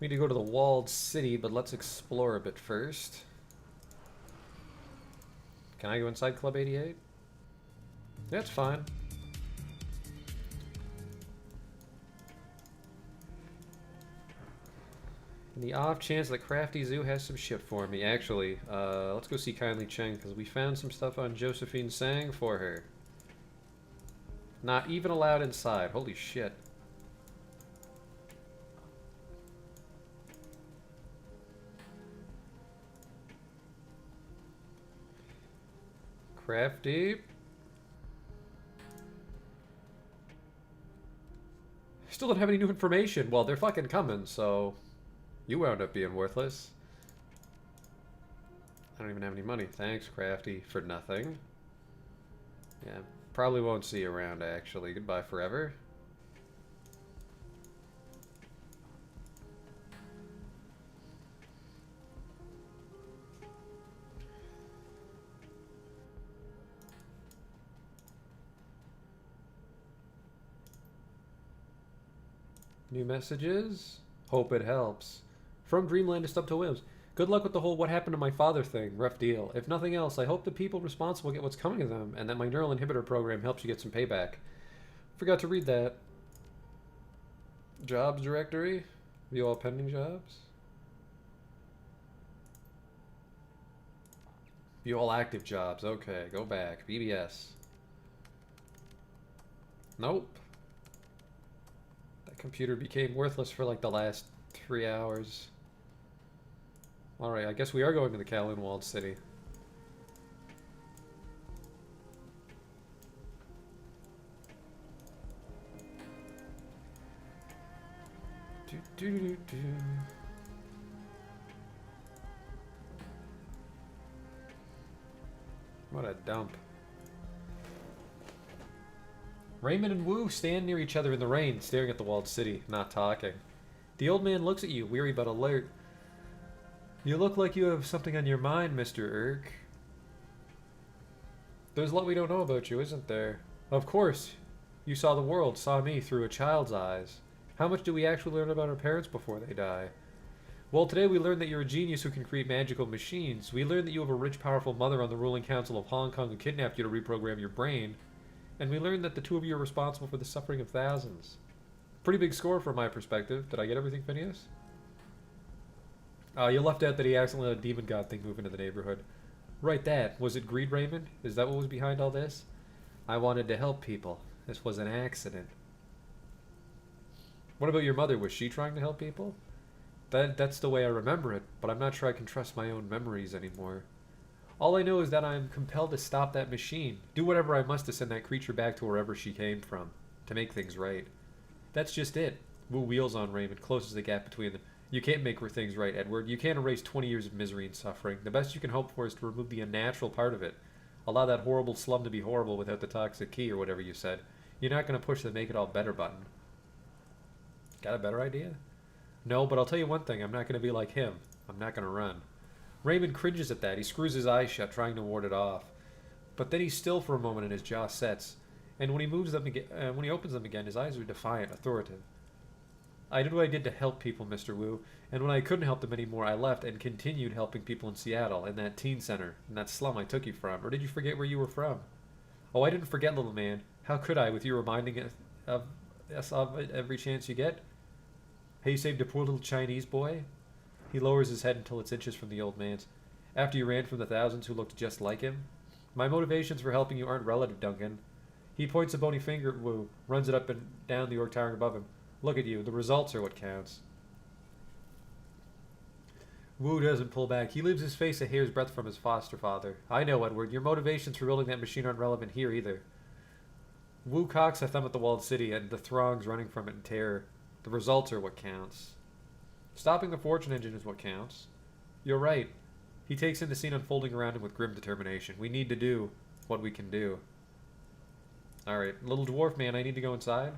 We need to go to the walled city, but let's explore a bit first. Can I go inside Club 88? That's fine. In the off chance that Crafty Zoo has some shit for me. Actually, let's go see Kindly Cheng, because we found some stuff on Josephine Sang for her. Not even allowed inside. Holy shit. Crafty. Still don't have any new information. Well, they're fucking coming, so you wound up being worthless. I don't even have any money. Thanks, Crafty, for nothing. Yeah, probably won't see you around, actually. Goodbye forever. New messages? Hope it helps. From Dreamland to Stub to Williams. Good luck with the whole what happened to my father thing. Rough deal. If nothing else, I hope the people responsible get what's coming of them, and that my neural inhibitor program helps you get some payback. Forgot to read that. Jobs directory? View all pending jobs? View all active jobs. Okay, go back. BBS. Nope. Computer became worthless for like the last 3 hours. Alright, I guess we are going to the Kowloon walled city. What a dump. Raymond and Wu stand near each other in the rain, staring at the walled city, not talking. The old man looks at you, weary but alert. You look like you have something on your mind, Mr. Urk. There's a lot we don't know about you, isn't there? Of course. You saw the world, saw me through a child's eyes. How much do we actually learn about our parents before they die? Well, today we learned that you're a genius who can create magical machines. We learned that you have a rich, powerful mother on the ruling council of Hong Kong who kidnapped you to reprogram your brain. And we learned that the two of you are responsible for the suffering of thousands. Pretty big score from my perspective. Did I get everything, Phineas? You left out that he accidentally let a demon god thing move into the neighborhood. Right, that. Was it greed, Raymond? Is that what was behind all this? I wanted to help people. This was an accident. What about your mother? Was she trying to help people? That's the way I remember it, but I'm not sure I can trust my own memories anymore. All I know is that I am compelled to stop that machine, do whatever I must to send that creature back to wherever she came from, to make things right. That's just it. Wu wheels on Raymond, closes the gap between them. You can't make things right, Edward. You can't erase 20 years of misery and suffering. The best you can hope for is to remove the unnatural part of it. Allow that horrible slum to be horrible without the toxic key or whatever you said. You're not going to push the make it all better button. Got a better idea? No, but I'll tell you one thing. I'm not going to be like him. I'm not going to run. Raymond cringes at that. He screws his eyes shut, trying to ward it off. But then he's still for a moment and his jaw sets. And when he moves them again, when he opens them again, his eyes are defiant, authoritative. I did what I did to help people, Mr. Wu. And when I couldn't help them anymore, I left and continued helping people in Seattle, in that teen center, in that slum I took you from. Or did you forget where you were from? Oh, I didn't forget, little man. How could I, with you reminding us of it every chance you get? Hey, you saved a poor little Chinese boy? He lowers his head until it's inches from the old man's. After you ran from the thousands who looked just like him? My motivations for helping you aren't relative, Duncan. He points a bony finger at Wu, runs it up and down the orc towering above him. Look at you. The results are what counts. Wu doesn't pull back. He leaves his face a hair's breadth from his foster father. I know, Edward. Your motivations for building that machine aren't relevant here either. Wu cocks a thumb at the walled city and the throngs running from it in terror. The results are what counts. Stopping the fortune engine is what counts. You're right. He takes in the scene unfolding around him with grim determination. We need to do what we can do. Alright, little dwarf man, I need to go inside.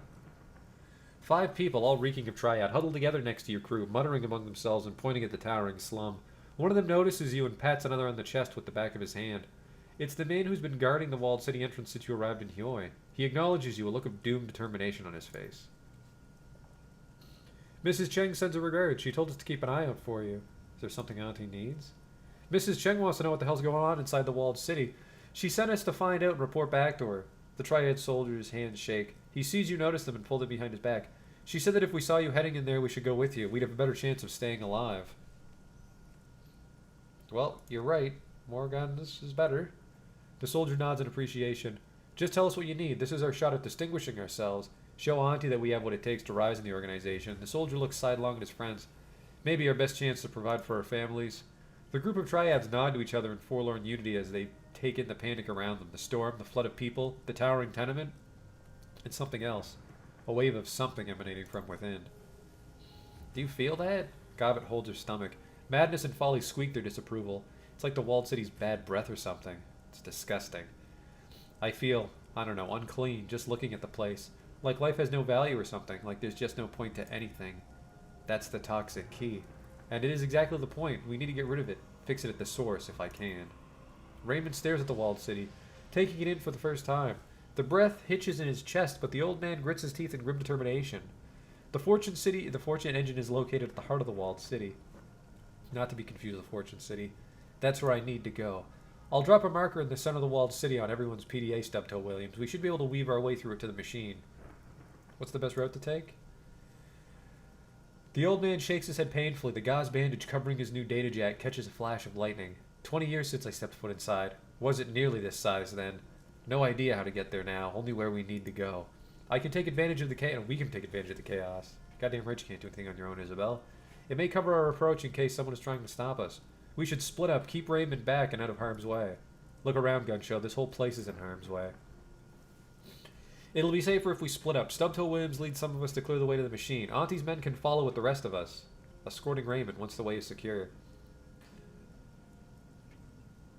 5 people, all reeking of triad, huddled together next to your crew, muttering among themselves and pointing at the towering slum. One of them notices you and pats another on the chest with the back of his hand. It's the man who's been guarding the walled city entrance since you arrived in Hioi. He acknowledges you, a look of doomed determination on his face. Mrs. Cheng sends her regards. She told us to keep an eye out for you. Is there something Auntie needs? Mrs. Cheng wants to know what the hell's going on inside the walled city. She sent us to find out and report back to her. The Triad soldier's hands shake. He sees you notice them and pulled it behind his back. She said that if we saw you heading in there, we should go with you. We'd have a better chance of staying alive. Well, you're right. More guns is better. The soldier nods in appreciation. Just tell us what you need. This is our shot at distinguishing ourselves. Show Auntie that we have what it takes to rise in the organization. The soldier looks sidelong at his friends. Maybe our best chance to provide for our families. The group of triads nod to each other in forlorn unity as they take in the panic around them. The storm, the flood of people, the towering tenement, and something else. A wave of something emanating from within. Do you feel that? Gobbet holds her stomach. Madness and folly squeak their disapproval. It's like the walled city's bad breath or something. It's disgusting. I feel, I don't know, unclean just looking at the place. Like life has no value or something. Like there's just no point to anything. That's the toxic key. And it is exactly the point. We need to get rid of it. Fix it at the source if I can. Raymond stares at the walled city, taking it in for the first time. The breath hitches in his chest, but the old man grits his teeth in grim determination. The Fortune engine is located at the heart of the walled city. Not to be confused with Fortune City. That's where I need to go. I'll drop a marker in the center of the walled city on everyone's PDA stub-toe, Williams. We should be able to weave our way through it to the machine. What's the best route to take? The old man shakes his head painfully. The gauze bandage covering his new data jack catches a flash of lightning. 20 years since I stepped foot inside. Wasn't nearly this size then. No idea how to get there now, only where we need to go. I can take advantage of the chaos. We can take advantage of the chaos. Goddamn right you can't do anything on your own, Isabel. It may cover our approach in case someone is trying to stop us. We should split up, keep Raymond back and out of harm's way. Look around, Gunshow. This whole place is in harm's way. It'll be safer if we split up. Stubtoe Williams leads some of us to clear the way to the machine. Auntie's men can follow with the rest of us, escorting Raymond once the way is secure.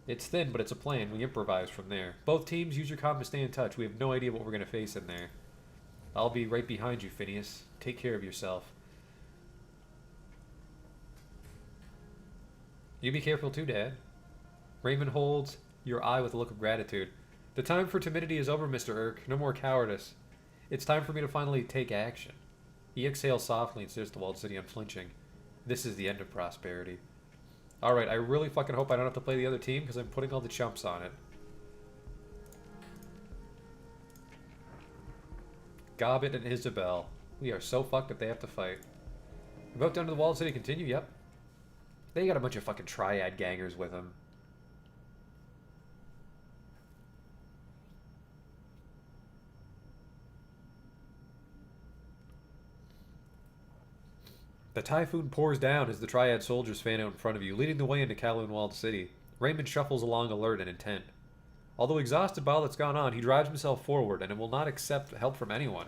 It's thin, but it's a plan. We improvise from there. Both teams, use your comm to stay in touch. We have no idea what we're going to face in there. I'll be right behind you, Phineas. Take care of yourself. You be careful too, Dad. Raymond holds your eye with a look of gratitude. The time for timidity is over, Mr. Irk. No more cowardice. It's time for me to finally take action. He exhales softly and stares at the walled city unflinching. This is the end of prosperity. Alright, I really fucking hope I don't have to play the other team because I'm putting all the chumps on it. Gobbet and Isabel. We are so fucked that they have to fight. About down to the walled city continue? Yep. They got a bunch of fucking triad gangers with them. The typhoon pours down as the Triad soldiers fan out in front of you, leading the way into Kowloon walled city. Raymond shuffles along alert and intent. Although exhausted by all that's gone on, he drives himself forward and will not accept help from anyone.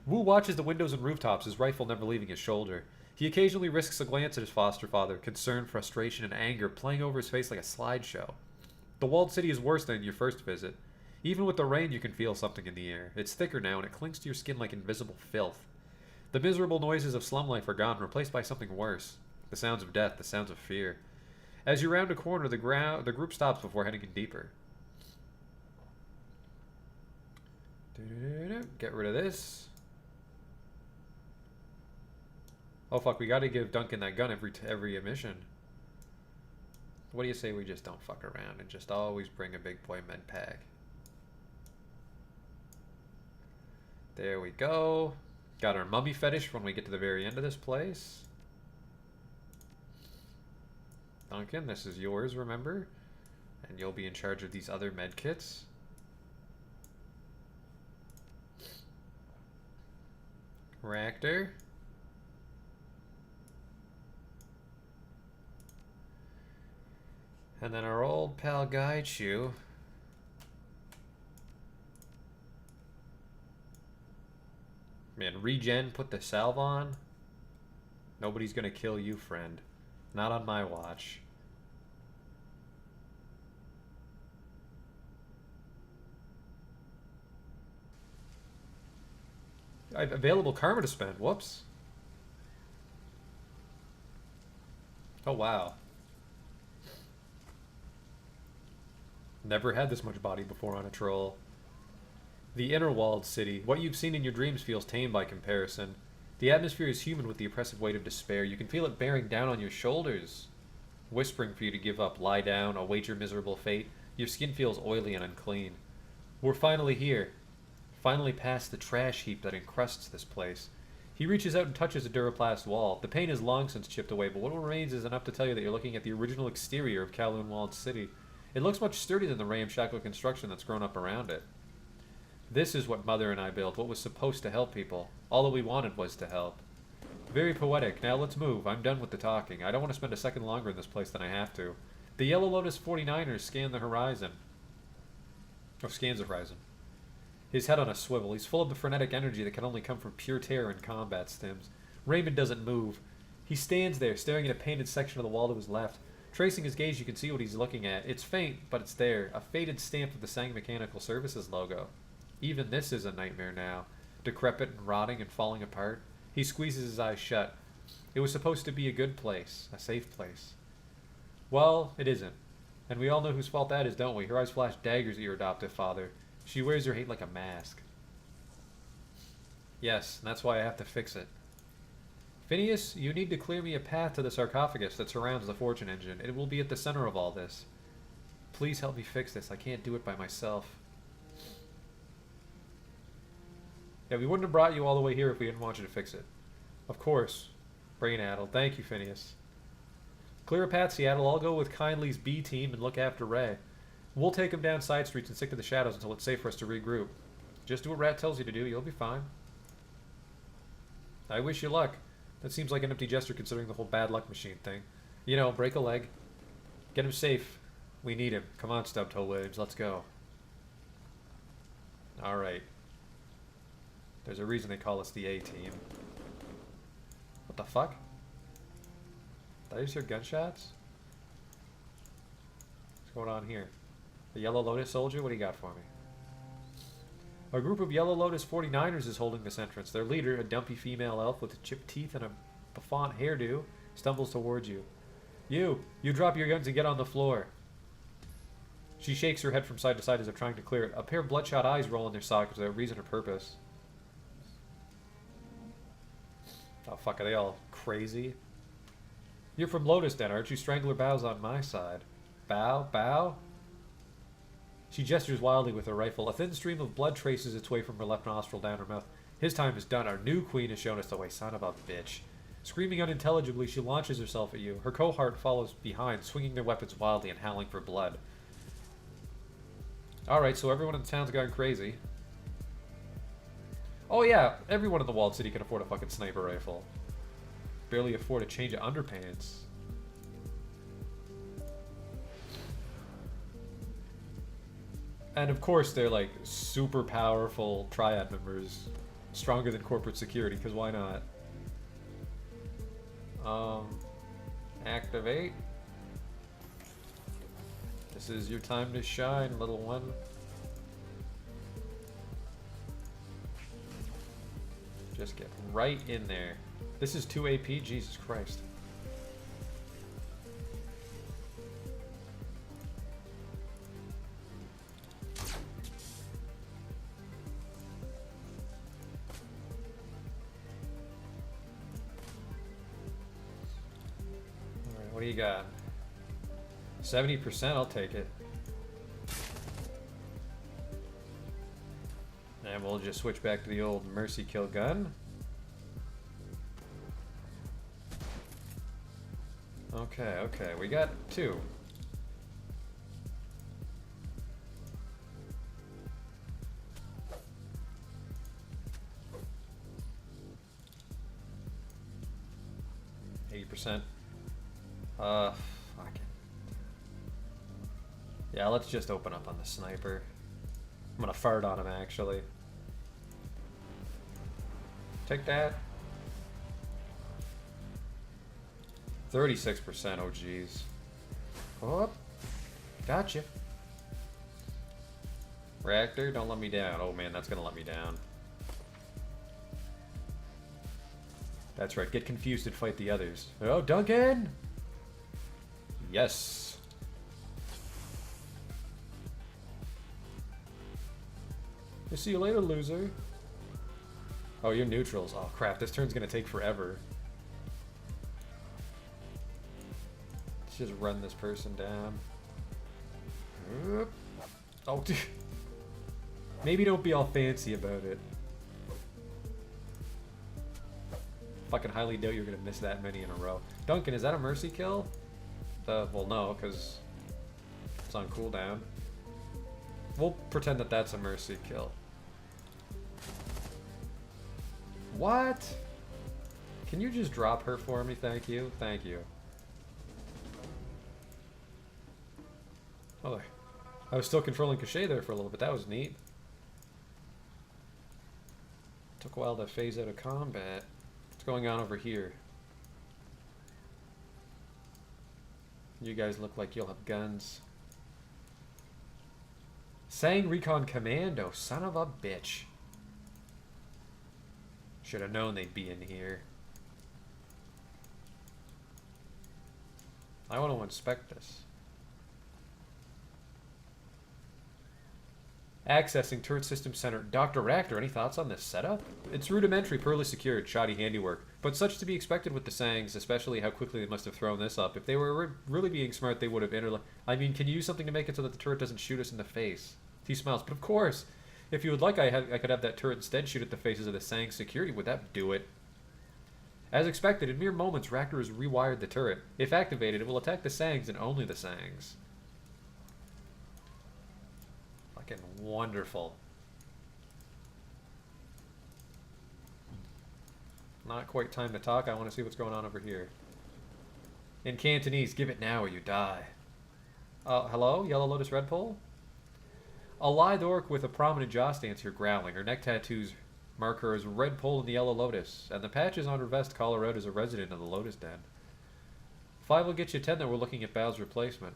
Wu watches the windows and rooftops, his rifle never leaving his shoulder. He occasionally risks a glance at his foster father, concern, frustration, and anger playing over his face like a slideshow. The walled city is worse than your first visit. Even with the rain, you can feel something in the air. It's thicker now, and it clings to your skin like invisible filth. The miserable noises of slum life are gone, replaced by something worse. The sounds of death, the sounds of fear. As you round a corner, the group stops before heading in deeper. Get rid of this. Oh fuck, we gotta give Duncan that gun every emission. What do you say we just don't fuck around and just always bring a big boy med pack? There we go. Got our mummy fetish when we get to the very end of this place. Duncan, this is yours, remember? And you'll be in charge of these other med kits. Reactor. And then our old pal Gaichu. Man, regen, put the salve on. Nobody's gonna kill you, friend. Not on my watch. I have available karma to spend. Whoops. Oh, wow. Never had this much body before on a troll. The inner walled city. What you've seen in your dreams feels tame by comparison. The atmosphere is humid with the oppressive weight of despair. You can feel it bearing down on your shoulders, whispering for you to give up, lie down, await your miserable fate. Your skin feels oily and unclean. We're finally here. Finally past the trash heap that encrusts this place. He reaches out and touches a Duraplast wall. The paint is long since chipped away, but what remains is enough to tell you that you're looking at the original exterior of Kowloon Walled City. It looks much sturdier than the ramshackle construction that's grown up around it. This is what Mother and I built, what was supposed to help people. All that we wanted was to help. Very poetic. Now let's move. I'm done with the talking. I don't want to spend a second longer in this place than I have to. The Yellow Lotus 49ers scan the horizon. Or scans the horizon. His head on a swivel. He's full of the frenetic energy that can only come from pure terror in combat stims. Raymond doesn't move. He stands there, staring at a painted section of the wall to his left. Tracing his gaze, you can see what he's looking at. It's faint, but it's there. A faded stamp of the Sang Mechanical Services logo. Even this is a nightmare now. Decrepit and rotting and falling apart. He squeezes his eyes shut. It was supposed to be a good place. A safe place. Well, it isn't. And we all know whose fault that is, don't we? Her eyes flash daggers at your adoptive father. She wears her hate like a mask. Yes, and that's why I have to fix it. Phineas, you need to clear me a path to the sarcophagus that surrounds the fortune engine. It will be at the center of all this. Please help me fix this. I can't do it by myself. Yeah, we wouldn't have brought you all the way here if we didn't want you to fix it. Of course. Brain-addled. Thank you, Phineas. Clear a path, Seattle. I'll go with Kindly's B team and look after Ray. We'll take him down side streets and stick to the shadows until it's safe for us to regroup. Just do what Rat tells you to do. You'll be fine. I wish you luck. That seems like an empty gesture considering the whole bad luck machine thing. You know, break a leg. Get him safe. We need him. Come on, Stubtoe Williams. Let's go. Alright. There's a reason they call us the A-team. What the fuck? Did I just hear gunshots? What's going on here? The Yellow Lotus soldier? What do you got for me? A group of Yellow Lotus 49ers is holding this entrance. Their leader, a dumpy female elf with chipped teeth and a bouffant hairdo, stumbles towards you. You drop your guns and get on the floor. She shakes her head from side to side as if trying to clear it. A pair of bloodshot eyes roll in their sockets without reason or purpose. Oh fuck, are they all crazy? You're from Lotus Den, aren't you? Strangler bows on my side. Bow? Bow? She gestures wildly with her rifle. A thin stream of blood traces its way from her left nostril down her mouth. His time is done. Our new queen has shown us the way, son of a bitch. Screaming unintelligibly, she launches herself at you. Her cohort follows behind, swinging their weapons wildly and howling for blood. Alright, so everyone in the town's gone crazy. Oh yeah, everyone in the walled city can afford a fucking sniper rifle. Barely afford a change of underpants. And of course they're like super powerful triad members. Stronger than corporate security, because why not? Activate. This is your time to shine, little one. Just get right in there. This is 2 AP? Jesus Christ. Alright, what do you got? 70%, I'll take it. And we'll just switch back to the old mercy kill gun. Okay, we got 2. %. Fuck it. Yeah, let's just open up on the sniper. I'm gonna fart on him, actually. Take that. 36%, oh jeez. Oh, gotcha. Reactor, don't let me down. Oh man, that's gonna let me down. That's right, get confused and fight the others. Oh, Duncan! Yes. I'll see you later, loser. Oh, you're neutrals. Oh, crap. This turn's gonna take forever. Let's just run this person down. Oh, dude. Maybe don't be all fancy about it. Fucking highly doubt you're gonna miss that many in a row. Duncan, is that a mercy kill? Well, no, because it's on cooldown. We'll pretend that that's a mercy kill. What? Can you just drop her for me? Thank you. Thank you. Oh, I was still controlling Cachet there for a little bit. That was neat. Took a while to phase out of combat. What's going on over here? You guys look like you'll have guns. Sang Recon Commando, son of a bitch. Should have known they'd be in here. I want to inspect this. Accessing Turret System Center. Dr. Ractor, any thoughts on this setup? It's rudimentary, poorly secured, shoddy handiwork, but such to be expected with the Sangs, especially how quickly they must have thrown this up. If they were really being smart, they would have I mean, can you use something to make it so that the turret doesn't shoot us in the face? He smiles, but of course! If you would like, I could have that turret instead shoot at the faces of the Sang security. Would that do it? As expected, in mere moments, Ractor has rewired the turret. If activated, it will attack the Sangs and only the Sangs. Fucking wonderful. Not quite time to talk. I want to see what's going on over here. In Cantonese, give it now or you die. Hello? Yellow Lotus Red Pole? A lithe orc with a prominent jaw stance here growling. Her neck tattoos mark her as Red Pole in the Yellow Lotus, and the patches on her vest call her out as a resident of the Lotus Den. 5 will get you 10 that we're looking at Bao's replacement.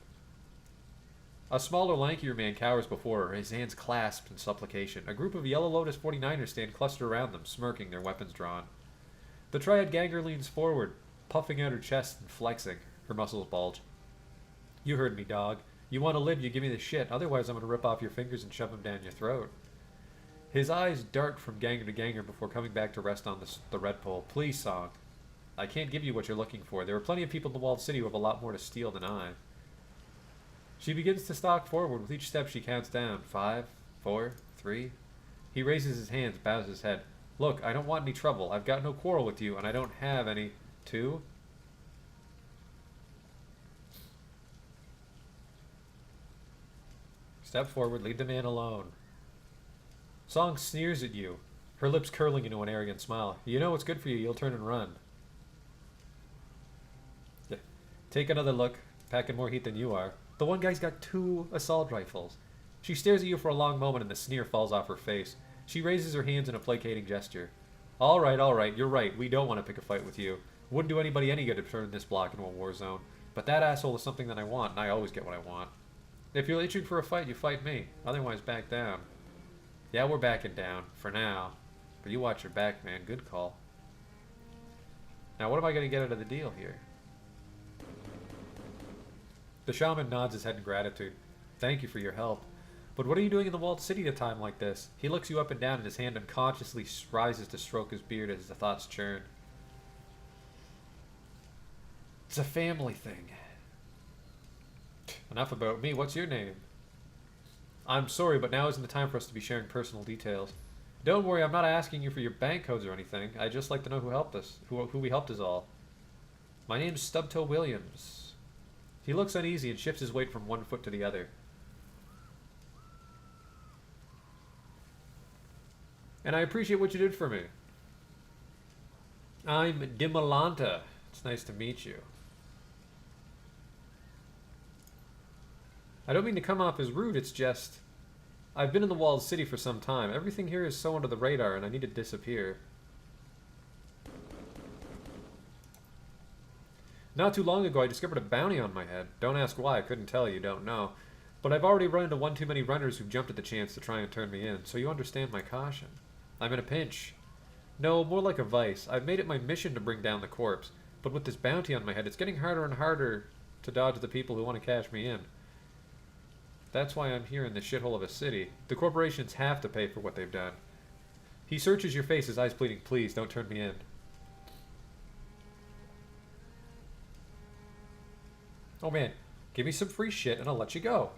A smaller, lankier man cowers before her, his hands clasped in supplication. A group of Yellow Lotus 49ers stand clustered around them, smirking, their weapons drawn. The Triad Ganger leans forward, puffing out her chest and flexing. Her muscles bulge. You heard me, dog. You want to live, you give me the shit. Otherwise, I'm going to rip off your fingers and shove them down your throat. His eyes dart from Ganger to Ganger before coming back to rest on the Red Pole. Please, Song. I can't give you what you're looking for. There are plenty of people in the walled city who have a lot more to steal than I. She begins to stalk forward. With each step, she counts down. 5, 4, 3. He raises his hands, bows his head. Look, I don't want any trouble. I've got no quarrel with you, and I don't have any... 2. Step forward, leave the man alone. Song sneers at you, her lips curling into an arrogant smile. You know what's good for you, you'll turn and run. Yeah. Take another look, packing more heat than you are. The one guy's got 2 assault rifles. She stares at you for a long moment and the sneer falls off her face. She raises her hands in a placating gesture. All right, you're right, we don't want to pick a fight with you. Wouldn't do anybody any good to turn this block into a war zone. But that asshole is something that I want, and I always get what I want. If you're itching for a fight, you fight me. Otherwise, back down. Yeah, we're backing down. For now. But you watch your back, man. Good call. Now, what am I going to get out of the deal here? The shaman nods his head in gratitude. Thank you for your help. But what are you doing in the walled city at a time like this? He looks you up and down, and his hand unconsciously rises to stroke his beard as the thoughts churn. It's a family thing. Enough about me. What's your name? I'm sorry, but now isn't the time for us to be sharing personal details. Don't worry, I'm not asking you for your bank codes or anything. I'd just like to know who helped us. Who we helped is all. My name's Stubtoe Williams. He looks uneasy and shifts his weight from one foot to the other. And I appreciate what you did for me. I'm Dimalanta. It's nice to meet you. I don't mean to come off as rude, it's just... I've been in the walled city for some time. Everything here is so under the radar and I need to disappear. Not too long ago I discovered a bounty on my head. Don't ask why, I couldn't tell you, don't know. But I've already run into one too many runners who've jumped at the chance to try and turn me in, so you understand my caution. I'm in a pinch. No, more like a vice. I've made it my mission to bring down the corpse, but with this bounty on my head, it's getting harder and harder to dodge the people who want to cash me in. That's why I'm here in this shithole of a city. The corporations have to pay for what they've done. He searches your face, his eyes pleading, please, don't turn me in. Oh man, give me some free shit and I'll let you go.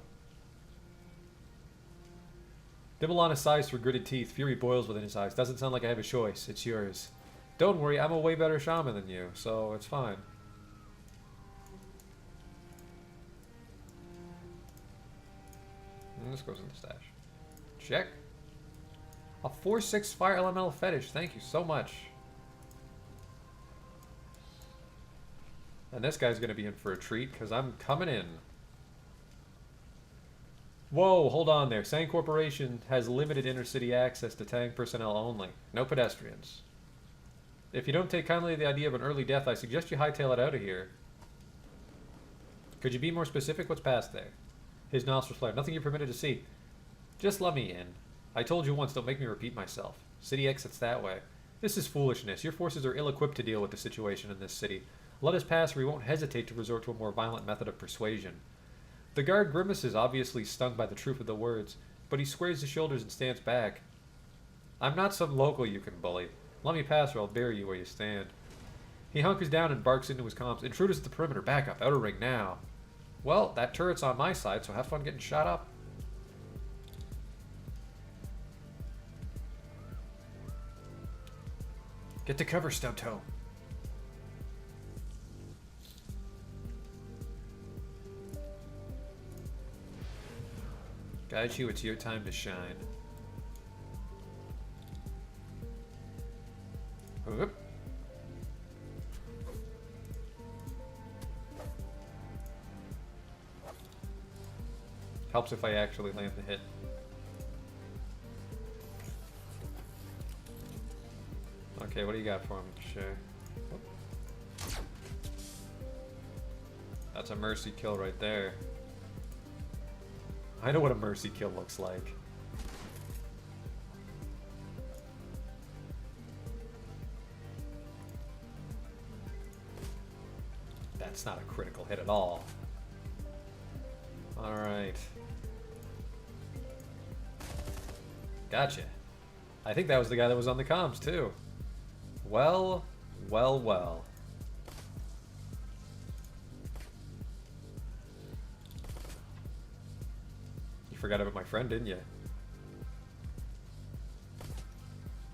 Dimmelana sighs through gritted teeth. Fury boils within his eyes. Doesn't sound like I have a choice. It's yours. Don't worry, I'm a way better shaman than you, so it's fine. And this goes in the stash. Check. A 4/6 fire elemental fetish. Thank you so much. And this guy's gonna be in for a treat, because I'm coming in. Whoa, hold on there. Sang Corporation has limited intercity access to Tang personnel only. No pedestrians. If you don't take kindly to the idea of an early death, I suggest you hightail it out of here. Could you be more specific? What's past there? His nostrils flared. Nothing you're permitted to see. Just let me in. I told you once, don't make me repeat myself. City exits that way. This is foolishness. Your forces are ill-equipped to deal with the situation in this city. Let us pass or we won't hesitate to resort to a more violent method of persuasion. The guard grimaces, obviously stung by the truth of the words, but he squares his shoulders and stands back. I'm not some local you can bully. Let me pass or I'll bury you where you stand. He hunkers down and barks into his comms. Intruders at the perimeter. Back up. Outer ring now. Well, that turret's on my side, so have fun getting shot up. Get to cover, Stubtoe. Got you, it's your time to shine. Whoop. Helps if I actually land the hit. Okay, what do you got for me? Sure. That's a mercy kill right there. I know what a mercy kill looks like. That's not a critical hit at all. Alright. Gotcha. I think that was the guy that was on the comms, too. Well, well, well. You forgot about my friend, didn't you?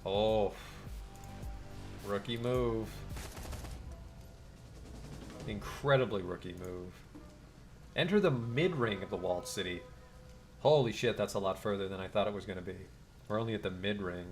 Oh. Rookie move. Incredibly rookie move. Enter the mid-ring of the walled city. Holy shit, that's a lot further than I thought it was going to be. We're only at the mid-ring.